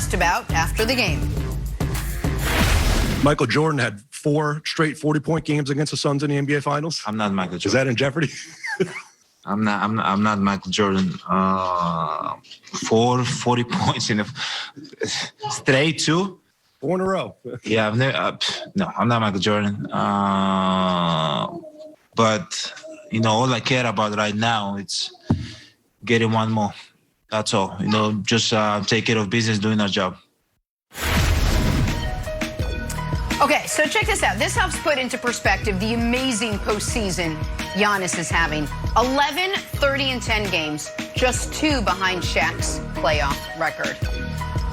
asked about after the game. Michael Jordan had 4 straight 40-point games against the Suns in the NBA Finals. I'm not Michael Jordan. Is that in jeopardy? I'm not Michael Jordan. 40 points in a straight 2. 4 in a row. Yeah, no, I'm not Michael Jordan. But all I care about right now it's getting one more. That's all. Just take care of business, doing our job. Okay, so check this out. This helps put into perspective the amazing postseason Giannis is having. 11, 30, and 10 games, just 2 behind Shaq's playoff record.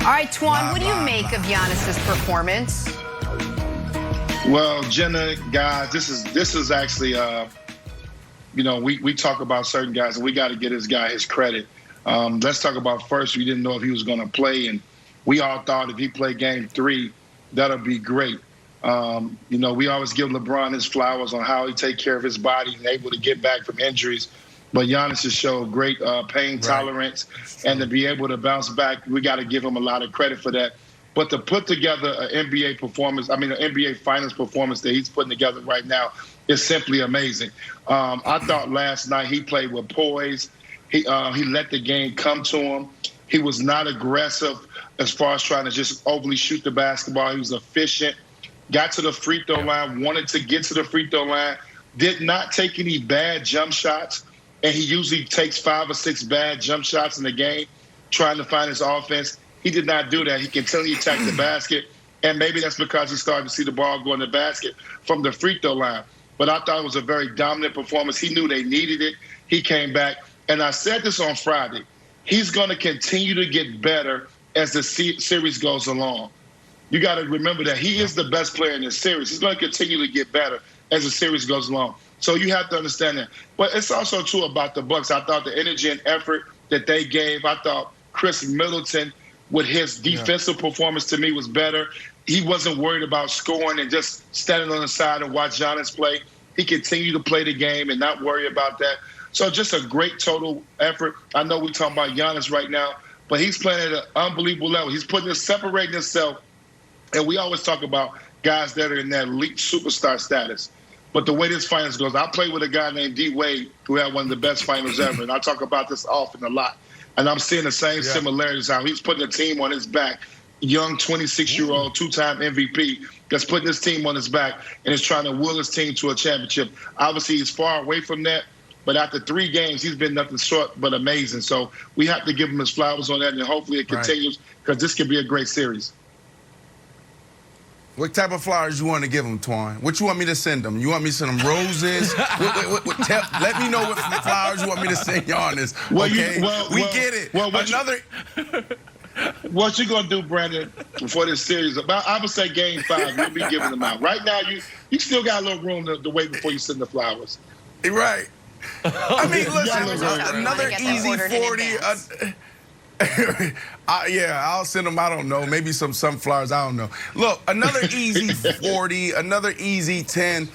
All right, Antoine, what do you make of Giannis's performance? Well, Jenna, guys, this is actually, we talk about certain guys, and we got to give this guy his credit. Let's talk about first, we didn't know if he was going to play, and we all thought if he played game 3, that'll be great. We always give LeBron his flowers on how he take care of his body and able to get back from injuries. But Giannis has showed great pain tolerance, and to be able to bounce back, we got to give him a lot of credit for that. But to put together an NBA performance, an NBA Finals performance that he's putting together right now is simply amazing. I thought last night he played with poise. He let the game come to him. He was not aggressive as far as trying to just overly shoot the basketball. He was efficient. Got to the free throw line, wanted to get to the free throw line, did not take any bad jump shots, and he usually takes 5 or 6 bad jump shots in the game trying to find his offense. He did not do that. He continually attacked the basket, and maybe that's because he started to see the ball go in the basket from the free throw line. But I thought it was a very dominant performance. He knew they needed it. He came back, and I said this on Friday. He's going to continue to get better as the series goes along. You got to remember that he is the best player in this series. He's going to continue to get better as the series goes along. So you have to understand that. But it's also true about the Bucks. I thought the energy and effort that they gave, I thought Chris Middleton, with his defensive performance to me, was better. He wasn't worried about scoring and just standing on the side and watch Giannis play. He continued to play the game and not worry about that. So just a great total effort. I know we're talking about Giannis right now, but he's playing at an unbelievable level. He's separating himself. And we always talk about guys that are in that elite superstar status. But the way this finals goes, I played with a guy named D. Wade who had one of the best finals ever. And I talk about this often a lot. And I'm seeing the same similarities, how he's putting a team on his back. Young 26-year-old, 2-time MVP that's putting his team on his back and is trying to will his team to a championship. Obviously, he's far away from that. But after 3 games, he's been nothing short but amazing. So we have to give him his flowers on that, and hopefully it continues because this could be a great series. What type of flowers you want to give him, Twan? What you want me to send him? You want me to send him roses? Let me know what flowers you want me to send Giannis. Okay? We get it. What you gonna do, Brandon, for this series? I would say game 5, you'll be giving them out. Right now, you still got a little room to wait before you send the flowers. Right. I mean, listen, another easy 40. I'll send them, I don't know, maybe some sunflowers, I don't know. Look, another easy 40, another easy 10.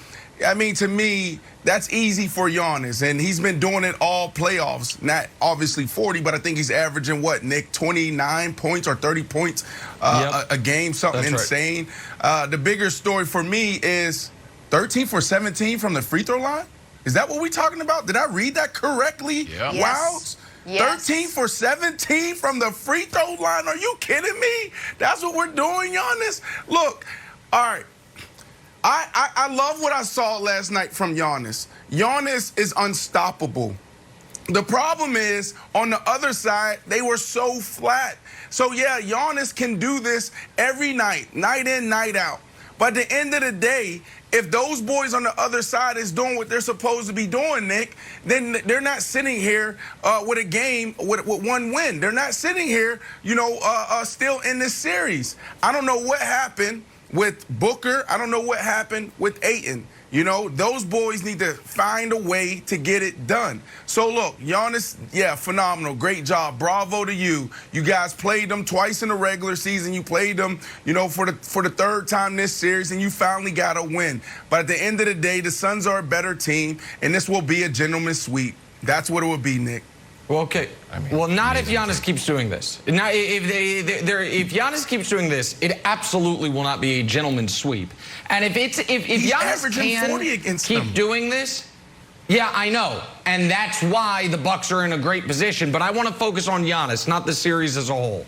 I mean, to me, that's easy for Giannis, and he's been doing it all playoffs. Not obviously 40, but I think he's averaging, what, Nick, 29 points or 30 points a game, something insane. The bigger story for me is 13 for 17 from the free throw line. Is that what we're talking about? Did I read that correctly? Yeah. Wow. Yes. 13 for 17 from the free throw line. Are you kidding me? That's what we're doing, Giannis? Look, all right. I love what I saw last night from Giannis. Giannis is unstoppable. The problem is, on the other side, they were so flat. So, yeah, Giannis can do this every night, night in, night out. But at the end of the day, if those boys on the other side is doing what they're supposed to be doing, Nick, then they're not sitting here with a game with 1 win. They're not sitting here, still in this series. I don't know what happened with Booker. I don't know what happened with Ayton. Those boys need to find a way to get it done. So, look, Giannis, phenomenal. Great job. Bravo to you. You guys played them twice in the regular season. You played them, for the 3rd time this series, and you finally got a win. But at the end of the day, the Suns are a better team, and this will be a gentleman's sweep. That's what it will be, Nick. Well, okay. Well, not if Giannis keeps doing this. Now, if Giannis keeps doing this, it absolutely will not be a gentleman's sweep. And if Giannis can keep doing this, yeah, I know. And that's why the Bucks are in a great position. But I want to focus on Giannis, not the series as a whole.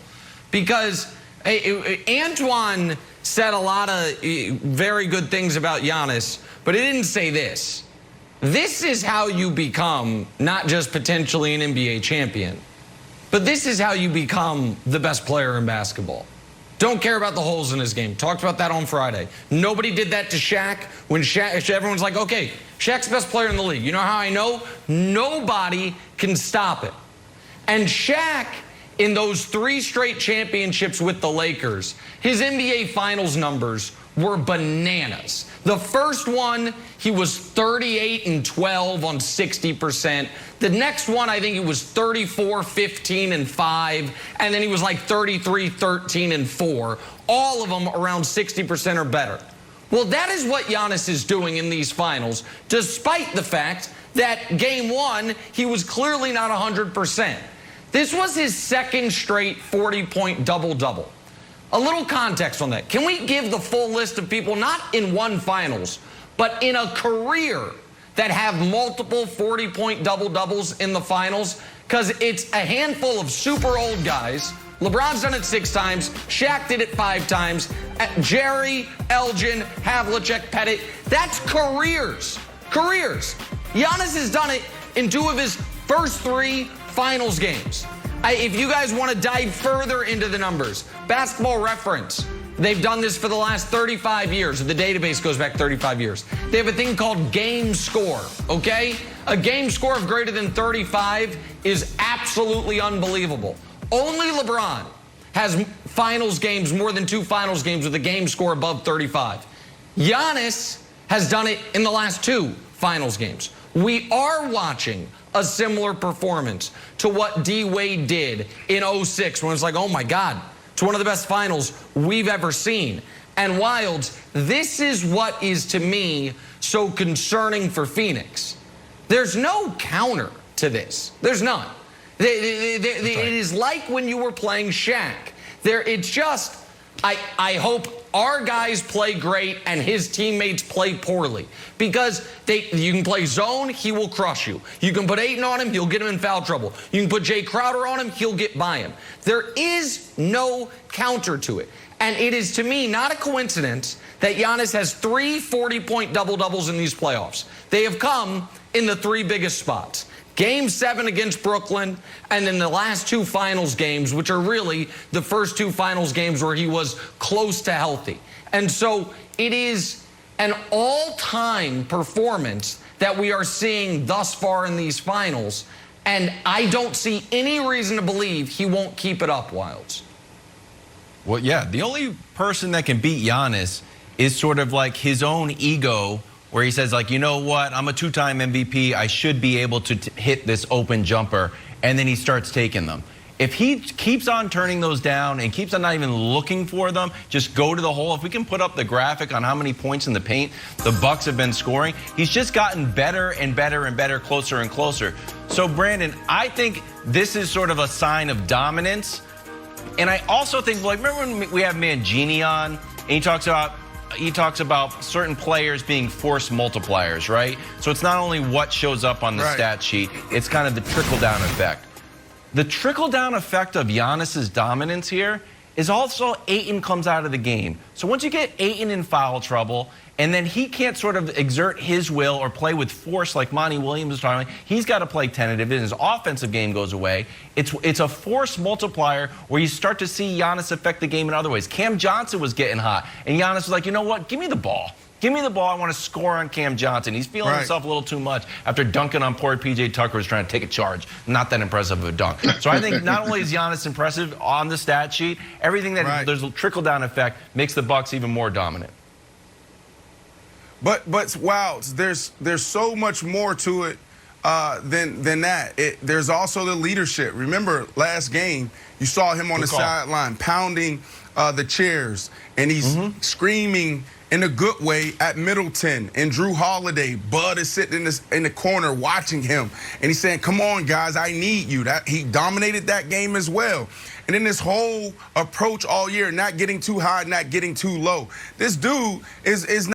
Because Antoine said a lot of very good things about Giannis, but he didn't say this. This is how you become not just potentially an NBA champion, but this is how you become the best player in basketball. Don't care about the holes in his game. Talked about that on Friday. Nobody did that to Shaq. When Shaq, everyone's like, okay, Shaq's the best player in the league. You know how I know? Nobody can stop it. And Shaq, in those 3 straight championships with the Lakers, his NBA Finals numbers were bananas. The first one, he was 38 and 12 on 60%. The next one, I think it was 34, 15 and 5. And then he was like 33, 13 and 4. All of them around 60% or better. Well, that is what Giannis is doing in these finals, despite the fact that game 1, he was clearly not 100%. This was his second straight 40-point double-double. A little context on that. Can we give the full list of people, not in one finals, but in a career that have multiple 40-point double-doubles in the finals? Because it's a handful of super old guys. LeBron's done it 6 times. Shaq did it 5 times. Jerry, Elgin, Havlicek, Pettit. That's careers. Careers. Giannis has done it in 2 of his first 3 finals games. If you guys want to dive further into the numbers, Basketball Reference, they've done this for the last 35 years. The database goes back 35 years. They have a thing called game score, okay? A game score of greater than 35 is absolutely unbelievable. Only LeBron has finals games, more than 2 finals games with a game score above 35. Giannis has done it in the last 2 finals games. We are watching a similar performance to what D-Wade did in 06 when it's like, oh my God, it's one of the best finals we've ever seen. And Wilds, this is what is to me so concerning for Phoenix. There's no counter to this. There's none. It is like when you were playing Shaq. It's just, I hope our guys play great and his teammates play poorly. Because you can play zone, he will crush you. You can put Ayton on him, he'll get him in foul trouble. You can put Jay Crowder on him, he'll get by him. There is no counter to it. And it is, to me, not a coincidence that Giannis has 3 40-point double-doubles in these playoffs. They have come in the 3 biggest spots. Game 7 against Brooklyn, and then the last 2 finals games, which are really the first 2 finals games where he was close to healthy. And so it is an all-time performance that we are seeing thus far in these finals, and I don't see any reason to believe he won't keep it up, Wilds. Well, yeah, the only person that can beat Giannis is sort of like his own ego, where he says, like, you know what, I'm a 2-time MVP. I should be able to hit this open jumper. And then he starts taking them. If he keeps on turning those down and keeps on not even looking for them, just go to the hole. If we can put up the graphic on how many points in the paint the Bucks have been scoring, he's just gotten better and better and better, closer and closer. So, Brandon, I think this is sort of a sign of dominance. And I also think, like, remember when we have Mangini on, and he talks about certain players being force multipliers, right? So it's not only what shows up on the stat sheet, it's kind of the trickle-down effect. The trickle-down effect of Giannis's dominance here is also Ayton comes out of the game. So once you get Ayton in foul trouble, and then he can't sort of exert his will or play with force like Monty Williams was talking about, he's got to play tentative, and his offensive game goes away. It's a force multiplier where you start to see Giannis affect the game in other ways. Cam Johnson was getting hot, and Giannis was like, you know what, give me the ball. Give me the ball. I want to score on Cam Johnson. He's feeling himself a little too much after dunking on poor P.J. Tucker, who's trying to take a charge. Not that impressive of a dunk. So I think not only is Giannis impressive on the stat sheet, everything that there's a trickle-down effect makes the Bucks even more dominant. But wow, there's so much more to it than that. There's also the leadership. Remember last game, you saw him on the sideline pounding the chairs, and he's screaming in a good way at Middleton and Drew Holiday. Bud is sitting in the corner watching him, and he's saying, come on, guys, I need you. That he dominated that game as well. And then this whole approach all year, not getting too high, not getting too low. This dude is